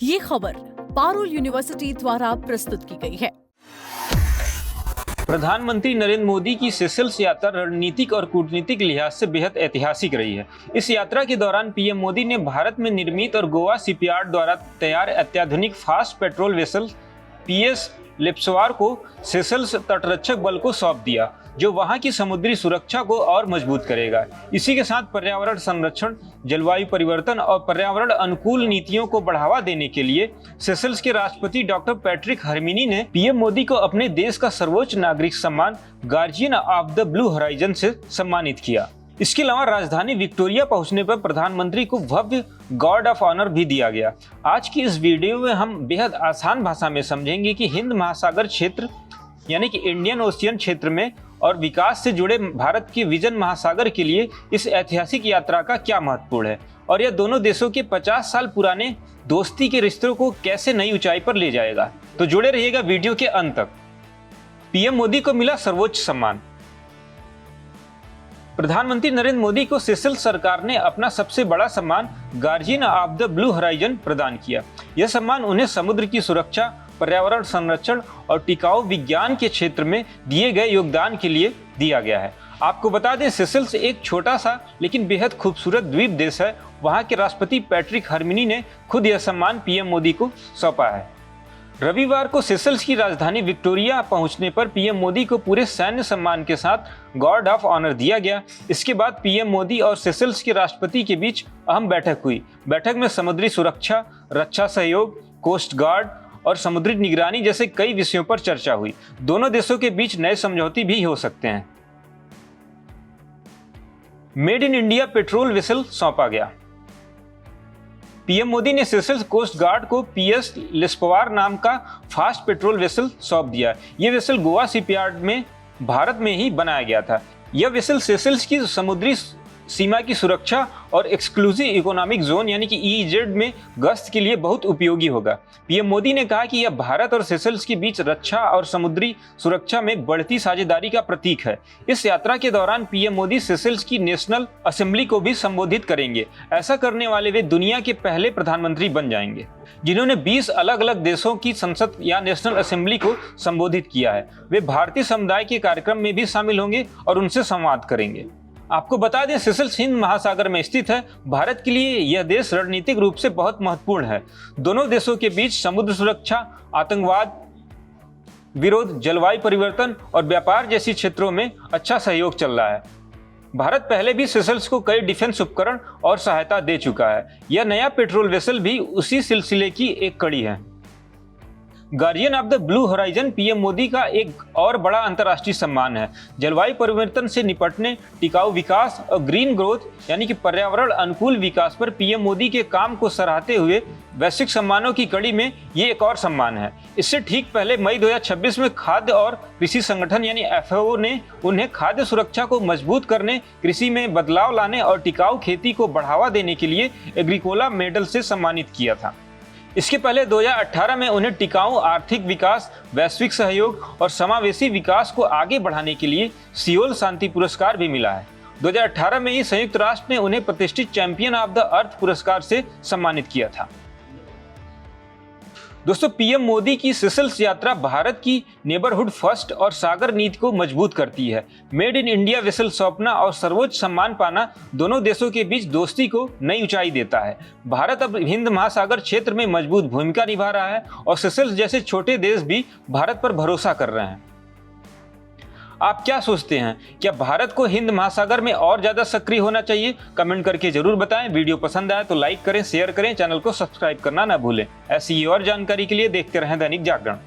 ये खबर पारुल यूनिवर्सिटी द्वारा प्रस्तुत की गई है। प्रधानमंत्री नरेंद्र मोदी की सेशेल्स यात्रा रणनीतिक और कूटनीतिक लिहाज से बेहद ऐतिहासिक रही है। इस यात्रा के दौरान पीएम मोदी ने भारत में निर्मित और गोवा शिपयार्ड द्वारा तैयार अत्याधुनिक फास्ट पेट्रोल वेसल पीएस लेप्सवार को सेशेल्स तटरक्षक बल को सौंप दिया, जो वहां की समुद्री सुरक्षा को और मजबूत करेगा। इसी के साथ पर्यावरण संरक्षण, जलवायु परिवर्तन और पर्यावरण अनुकूल नीतियों को बढ़ावा देने के लिए सेशेल्स के राष्ट्रपति डॉक्टर पैट्रिक हरमिनी ने पीएम मोदी को अपने देश का सर्वोच्च नागरिक सम्मान guardian of the blue horizon से सम्मानित किया। इसके अलावा राजधानी विक्टोरिया पहुंचने पर प्रधानमंत्री को भव्य गार्ड ऑफ ऑनर भी दिया गया। आज की इस वीडियो में हम बेहद आसान भाषा में समझेंगे कि हिंद महासागर क्षेत्र यानी कि इंडियन ओशियन क्षेत्र में और विकास से जुड़े भारत के विजन महासागर के लिए इस ऐतिहासिक यात्रा का क्या महत्वपूर्ण है और यह दोनों देशों के 50 साल पुराने दोस्ती के रिश्तों को कैसे नई ऊंचाई पर ले जाएगा। तो जुड़े रहिएगा वीडियो के अंत तक। पीएम मोदी को मिला सर्वोच्च सम्मान। प्रधानमंत्री नरेंद्र मोदी को सेशेल्स सरकार ने अपना सबसे बड़ा सम्मान guardian of the blue horizon प्रदान किया। यह सम्मान उन्हें समुद्र की सुरक्षा, पर्यावरण संरक्षण और टिकाऊ विज्ञान के क्षेत्र में दिए गए योगदान के लिए दिया गया है। आपको बता दें, सेशेल्स एक छोटा सा लेकिन बेहद खूबसूरत द्वीप देश है। वहां के राष्ट्रपति पैट्रिक हरमिनी ने खुद यह सम्मान पीएम मोदी को सौंपा है। रविवार को सेशेल्स की राजधानी विक्टोरिया पहुंचने पर पीएम मोदी को पूरे सैन्य सम्मान के साथ गार्ड ऑफ ऑनर दिया गया। इसके बाद पीएम मोदी और सेशेल्स के राष्ट्रपति के बीच अहम बैठक हुई। बैठक में समुद्री सुरक्षा, रक्षा सहयोग, कोस्ट गार्ड और समुद्री निगरानी जैसे कई विषयों पर चर्चा हुई। दोनों देशों के बीच नए समझौते भी हो सकते हैं। Made in India patrol vessel सौंपा गया। पीएम मोदी ने सेशेल्स कोस्ट गार्ड को पीएस लेप्सवार नाम का फास्ट पेट्रोल वेसल सौंप दिया। यह वेसल गोवा शिपयार्ड में भारत में ही बनाया गया था। यह वेसल सेशेल्स की समुद्री सीमा की सुरक्षा और एक्सक्लूसिव इकोनॉमिक जोन यानी कि ईईजेड में गश्त के लिए बहुत उपयोगी होगा। पीएम मोदी ने कहा कि यह भारत और सेशेल्स के बीच रक्षा और समुद्री सुरक्षा में बढ़ती साझेदारी का प्रतीक है। इस यात्रा के दौरान पीएम मोदी सेशेल्स की नेशनल असेंबली को भी संबोधित करेंगे। ऐसा करने वाले वे दुनिया के पहले प्रधानमंत्री बन जाएंगे जिन्होंने 20 अलग अलग देशों की संसद या नेशनल असेंबली को संबोधित किया है। वे भारतीय समुदाय के कार्यक्रम में भी शामिल होंगे और उनसे संवाद करेंगे। आपको बता दें, सेशेल्स हिंद महासागर में स्थित है। भारत के लिए यह देश रणनीतिक रूप से बहुत महत्वपूर्ण है। दोनों देशों के बीच समुद्र सुरक्षा, आतंकवाद विरोध, जलवायु परिवर्तन और व्यापार जैसी क्षेत्रों में अच्छा सहयोग चल रहा है। भारत पहले भी सेशेल्स को कई डिफेंस उपकरण और सहायता दे चुका है। यह नया पेट्रोल वेसल भी उसी सिलसिले की एक कड़ी है। Guardian of the blue horizon PM Modi का एक और बड़ा अंतर्राष्ट्रीय सम्मान है। जलवायु परिवर्तन से निपटने, टिकाऊ विकास और ग्रीन ग्रोथ यानी कि पर्यावरण अनुकूल विकास पर पीएम मोदी के काम को सराहते हुए वैश्विक सम्मानों की कड़ी में ये एक और सम्मान है। इससे ठीक पहले मई 2026 में खाद्य और कृषि संगठन यानी FAO ने उन्हें खाद्य सुरक्षा को मजबूत करने, कृषि में बदलाव लाने और टिकाऊ खेती को बढ़ावा देने के लिए एग्रीकोला मेडल से सम्मानित किया था। इसके पहले 2018 में उन्हें टिकाऊ आर्थिक विकास, वैश्विक सहयोग और समावेशी विकास को आगे बढ़ाने के लिए सियोल शांति पुरस्कार भी मिला है। 2018 में ही संयुक्त राष्ट्र ने उन्हें प्रतिष्ठित चैंपियन ऑफ द अर्थ पुरस्कार से सम्मानित किया था। दोस्तों, पीएम मोदी की सेशेल्स यात्रा भारत की नेबरहुड फर्स्ट और सागर नीति को मजबूत करती है। मेड इन इंडिया वेसल सौंपना और सर्वोच्च सम्मान पाना दोनों देशों के बीच दोस्ती को नई ऊंचाई देता है। भारत अब हिंद महासागर क्षेत्र में मजबूत भूमिका निभा रहा है और सेशेल्स जैसे छोटे देश भी भारत पर भरोसा कर रहे हैं। आप क्या सोचते हैं? क्या भारत को हिंद महासागर में और ज्यादा सक्रिय होना चाहिए? कमेंट करके जरूर बताएं। वीडियो पसंद आए तो लाइक करें, शेयर करें, चैनल को सब्सक्राइब करना ना भूलें। ऐसी और जानकारी के लिए देखते रहें दैनिक जागरण।